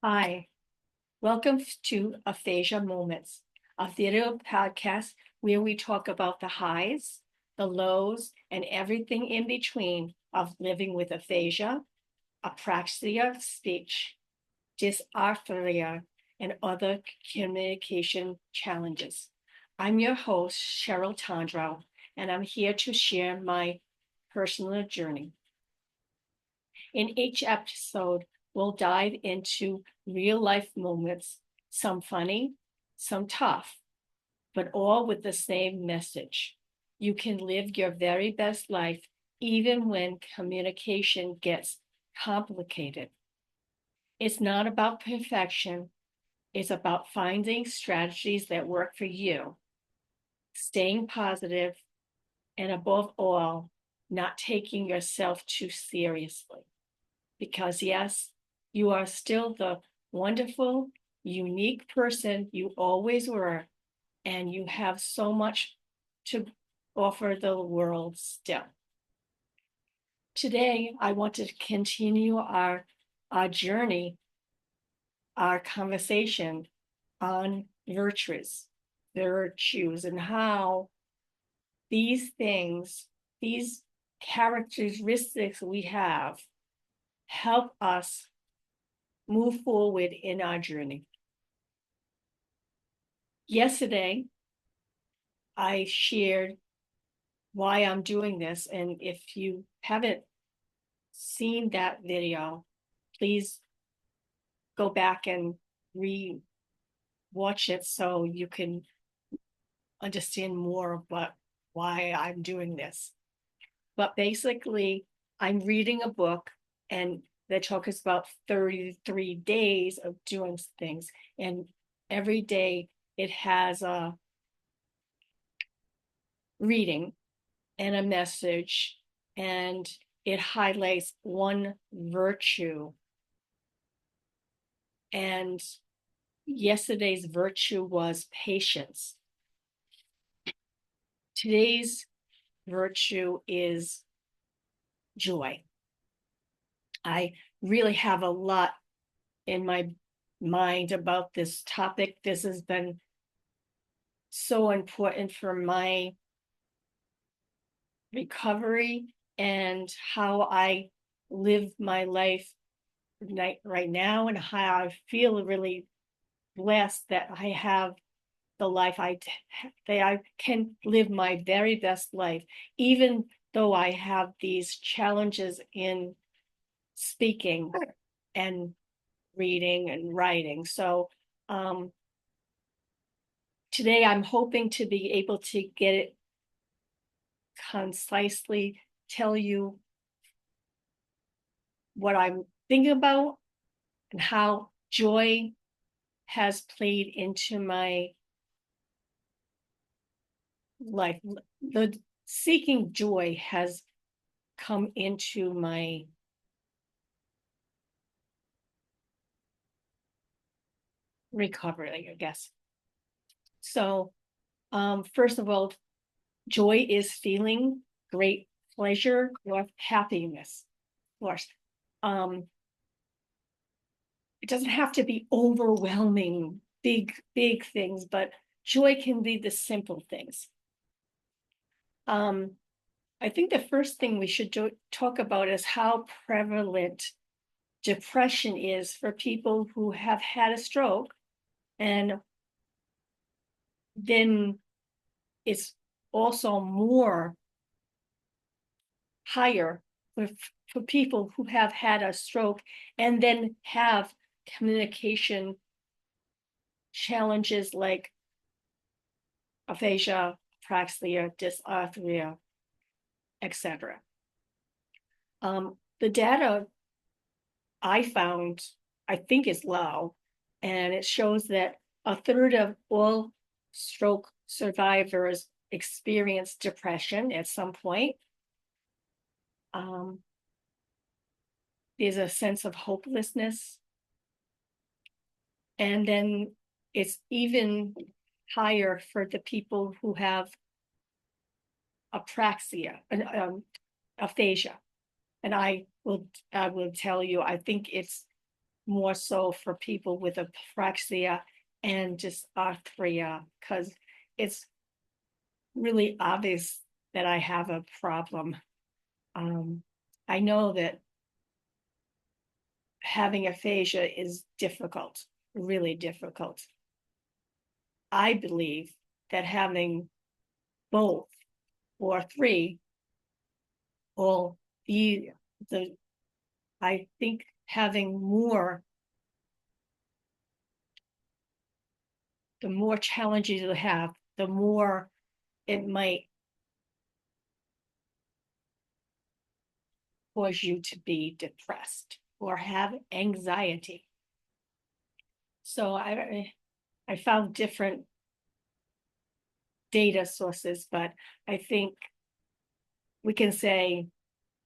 Hi, welcome to Aphasia Moments, a video podcast where we talk about the highs, the lows, and everything in between of living with aphasia, apraxia of speech, dysarthria, and other communication challenges. I'm your host, Cheryl Tondrow, and I'm here to share my personal journey. In each episode, we'll dive into real life moments, some funny, some tough, but all with the same message. You can live your very best life even when communication gets complicated. It's not about perfection, it's about finding strategies that work for you, staying positive, and above all, not taking yourself too seriously. Because yes, you are still the wonderful, unique person you always were, and you have so much to offer the world still. Today, I want to continue our journey, our conversation on virtues, and how these things, these characteristics we have, help us move forward in our journey. Yesterday, I shared why I'm doing this. And if you haven't seen that video, please go back and re-watch it so you can understand more about why I'm doing this. But basically, I'm reading a book and that talks about 33 days of doing things. And every day it has a reading and a message, and it highlights one virtue. And yesterday's virtue was patience. Today's virtue is joy. I really have a lot in my mind about this topic. This has been so important for my recovery and how I live my life right now, and how I feel really blessed that I have the life that I can live my very best life, even though I have these challenges in speaking and reading and writing. So today I'm hoping to be able to get it concisely, tell you what I'm thinking about and how joy has played into my life. The seeking joy has come into my recovery, I guess. So, first of all, joy is feeling great pleasure or happiness. Of course, it doesn't have to be overwhelming, big things, but joy can be the simple things. I think the first thing we should talk about is how prevalent depression is for people who have had a stroke, and then it's also more higher for people who have had a stroke and then have communication challenges like aphasia, apraxia, dysarthria, etc. The data I found, I think, is low, and it shows that a third of all stroke survivors experience depression at some point. There's a sense of hopelessness. And then it's even higher for the people who have apraxia, aphasia. And I will tell you, I think it's more so for people with apraxia and dysarthria, because it's really obvious that I have a problem. I know that having aphasia is difficult, really difficult. I believe that having both or three will be the, I think having more, the more challenges you have, the more it might cause you to be depressed or have anxiety. So I found different data sources, but I think we can say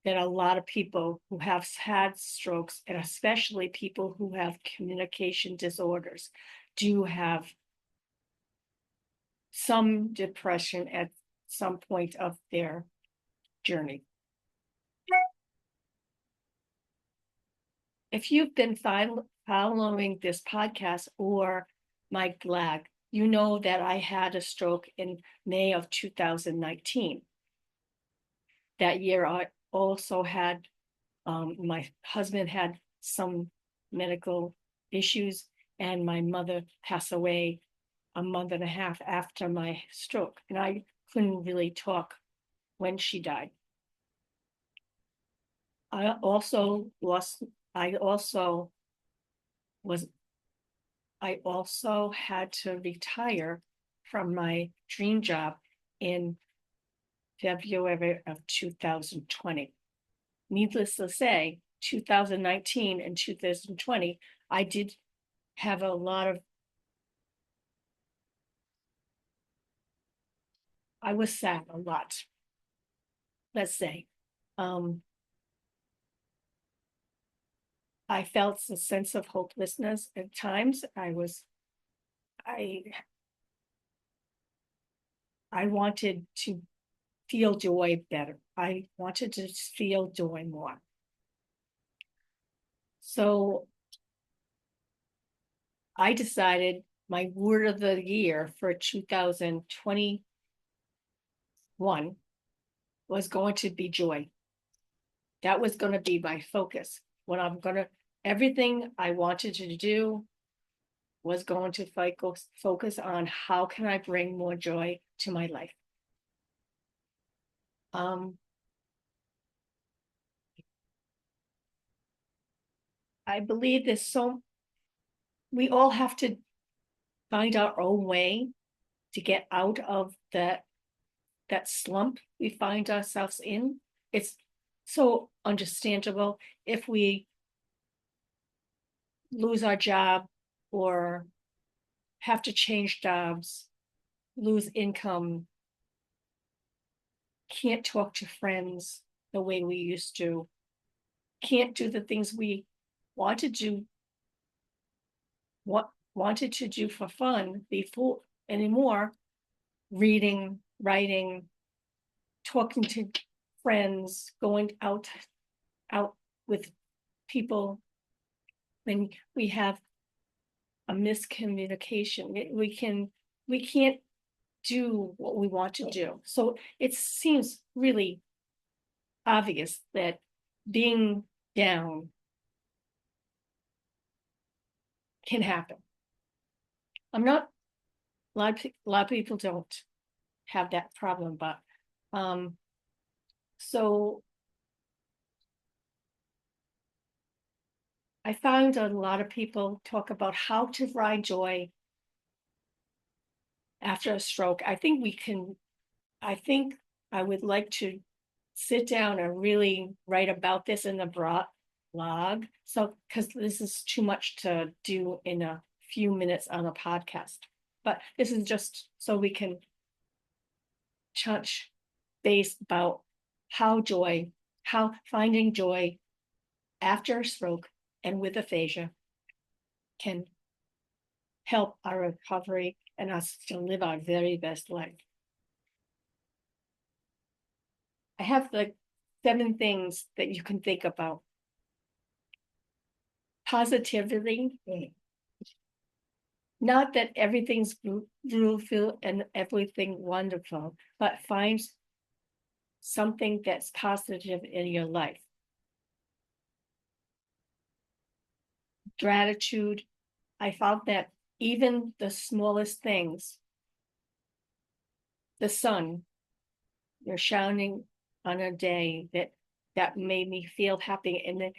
that a lot of people who have had strokes, and especially people who have communication disorders, do have some depression at some point of their journey. If you've been following this podcast or my blog, you know that I had a stroke in May of 2019. That year, I also had, my husband had some medical issues, and my mother passed away a month and a half after my stroke, and I couldn't really talk when she died. I also lost, I also was, I also had to retire from my dream job in February of 2020. Needless to say, 2019 and 2020, I did have a lot of, I was sad a lot, let's say. I felt a sense of hopelessness at times. I, I wanted to feel joy better. I wanted to feel joy more. So I decided my word of the year for 2021 was going to be joy. That was going to be my focus. Everything I wanted to do was going to focus on how can I bring more joy to my life. I believe we all have to find our own way to get out of that slump we find ourselves in. It's so understandable if we lose our job or have to change jobs, lose income, can't talk to friends the way we used to, can't do the things we wanted to wanted to do for fun before anymore, reading, writing, talking to friends, going out with people. When we have a miscommunication, we can't do what we want to do. So it seems really obvious that being down can happen. I'm not, a lot of people don't have that problem, but so I found a lot of people talk about how to find joy after a stroke. I think I would like to sit down and really write about this in the blog. So, because this is too much to do in a few minutes on a podcast, but this is just so we can touch base about how finding joy after a stroke and with aphasia can help our recovery and us to live our very best life. I have like 7 things that you can think about. positivity. Not that everything's beautiful and everything wonderful, but find something that's positive in your life. Gratitude. I found that even the smallest things, the sun, you're shining on a day that made me feel happy. And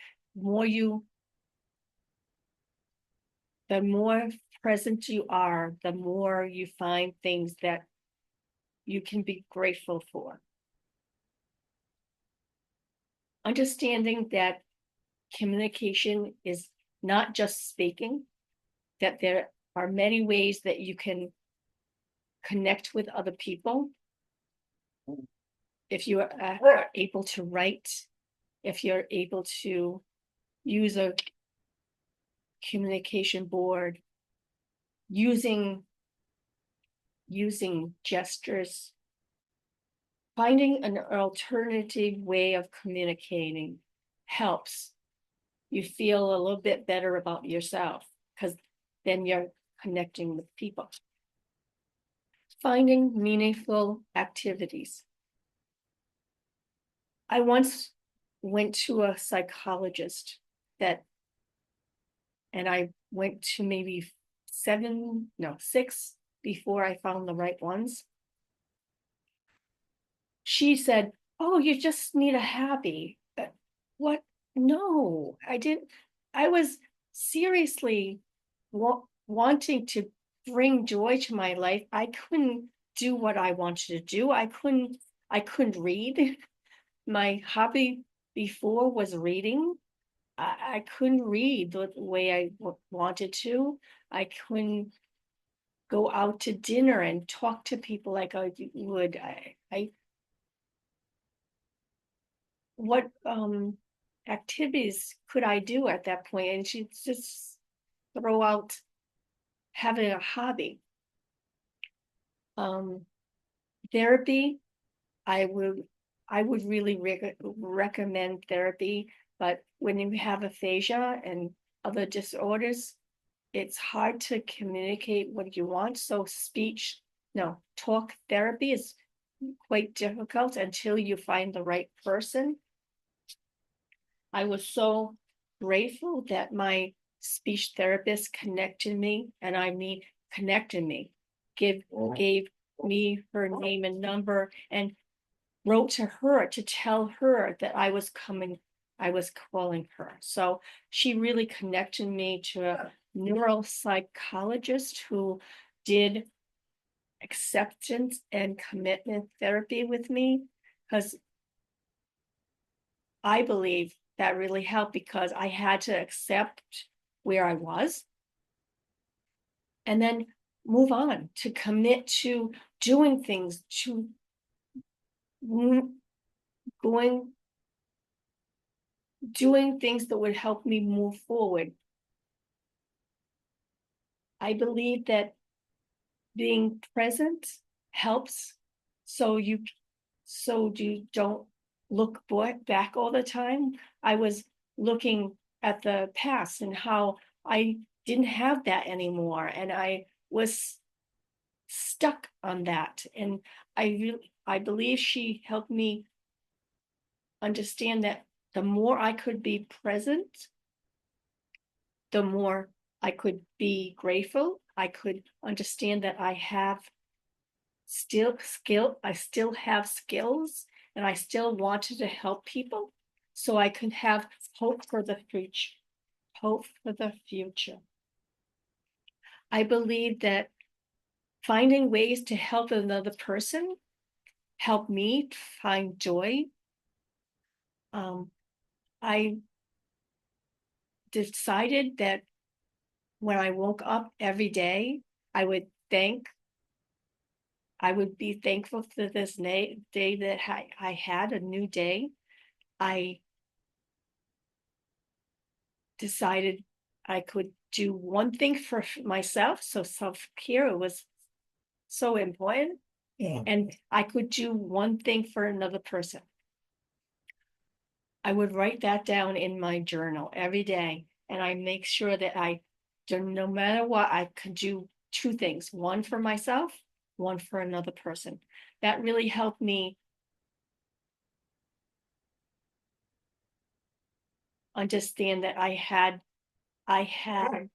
the more present you are, the more you find things that you can be grateful for. Understanding that communication is not just speaking, that there are many ways that you can connect with other people. If you are able to write, if you're able to use a communication board, using gestures, finding an alternative way of communicating helps you feel a little bit better about yourself, because then you're connecting with people. Finding meaningful activities. I once went to a psychologist and I went to maybe 6 before I found the right ones. She said, "Oh, you just need a hobby." What? No, I didn't. I was seriously wanting to bring joy to my life. I couldn't do what I wanted to do. I couldn't read. My hobby before was reading. I couldn't read the way I wanted to. I couldn't go out to dinner and talk to people like I would. What activities could I do at that point? And she just throw out having a hobby. Therapy, I would really recommend therapy, but when you have aphasia and other disorders, it's hard to communicate what you want. So talk therapy is quite difficult until you find the right person. I was so grateful that my speech therapist connected me, gave me her name and number, and wrote to her to tell her that I was calling her. So she really connected me to a neuropsychologist who did acceptance and commitment therapy with me, because I believe that really helped, because I had to accept where I was and then move on, to commit to doing things, to doing things that would help me move forward. I believe that being present helps, so you don't look back all the time. I was looking at the past and how I didn't have that anymore, and I was stuck on that. And I believe she helped me understand that the more I could be present, the more I could be grateful. I could understand that I still have skills, and I still wanted to help people, so I could have hope for the future. I believe that finding ways to help another person helped me find joy. I decided that when I woke up every day, I would be thankful for this day that I had a new day. I decided I could do one thing for myself. So self-care was so important. Yeah. And I could do one thing for another person. I would write that down in my journal every day. And I make sure that I do, no matter what, I can do two things, one for myself, one for another person. That really helped me understand that I had, I had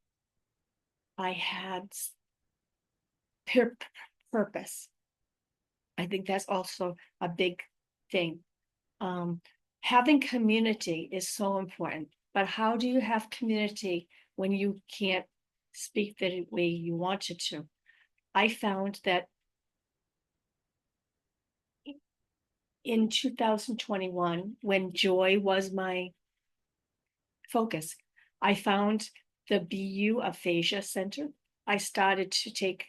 purpose. I think that's also a big thing. Um, Having community is so important, but how do you have community when you can't speak the way you wanted to? I found that in 2021, when joy was my focus, I found the BU Aphasia Center. I started to take,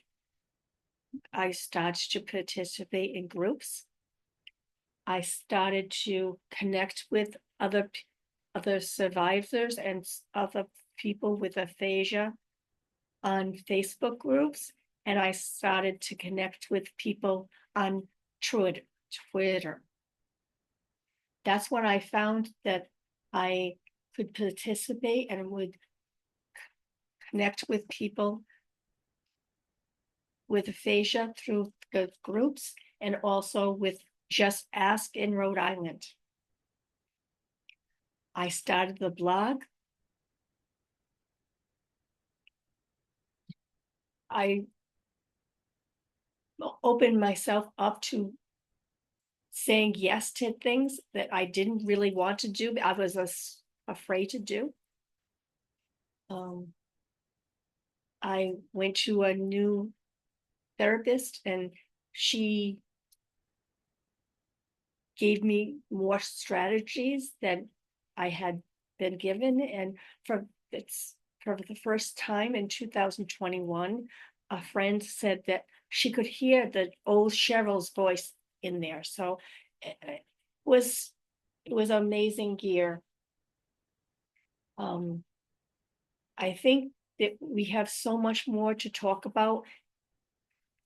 I started to participate in groups. I started to connect with other survivors and other people with aphasia on Facebook groups, and I started to connect with people on Twitter. That's when I found that I could participate and would connect with people with aphasia through the groups, and also with Just Ask in Rhode Island. I started the blog. I opened myself up to saying yes to things that I didn't really want to do. I was afraid to do. I went to a new therapist, and she gave me more strategies than I had been given. And for the first time in 2021, a friend said that she could hear the old Cheryl's voice in there. So it was an amazing year. I think that we have so much more to talk about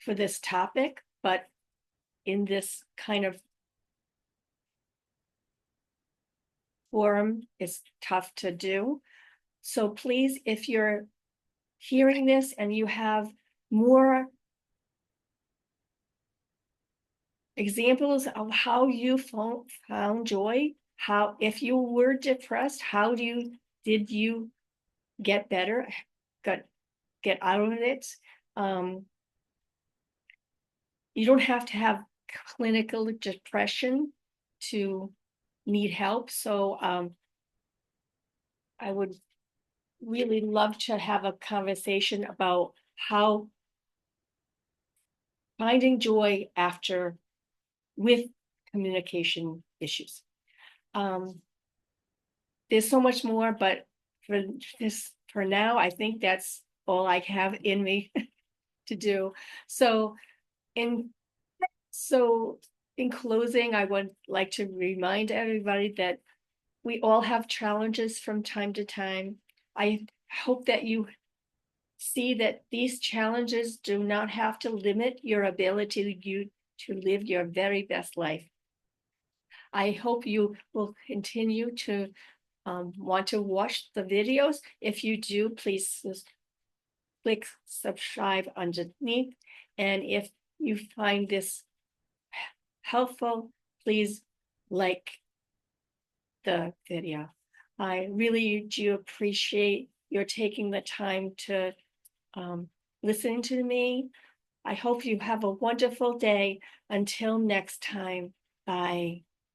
for this topic, but in this kind of forum, it's tough to do. So please, if you're hearing this and you have more examples of how you found joy, how, if you were depressed, did you get better, get out of it? You don't have to have clinical depression to need help. So I would really love to have a conversation about how finding joy after with communication issues. There's so much more, but for now, I think that's all I have in me to do. So in closing, I would like to remind everybody that we all have challenges from time to time. I hope that you see that these challenges do not have to limit your ability to live your very best life. I hope you will continue to want to watch the videos. If you do, please click subscribe underneath. And if you find this helpful, please like the video. I really do appreciate your taking the time to listen to me. I hope you have a wonderful day. Until next time, bye.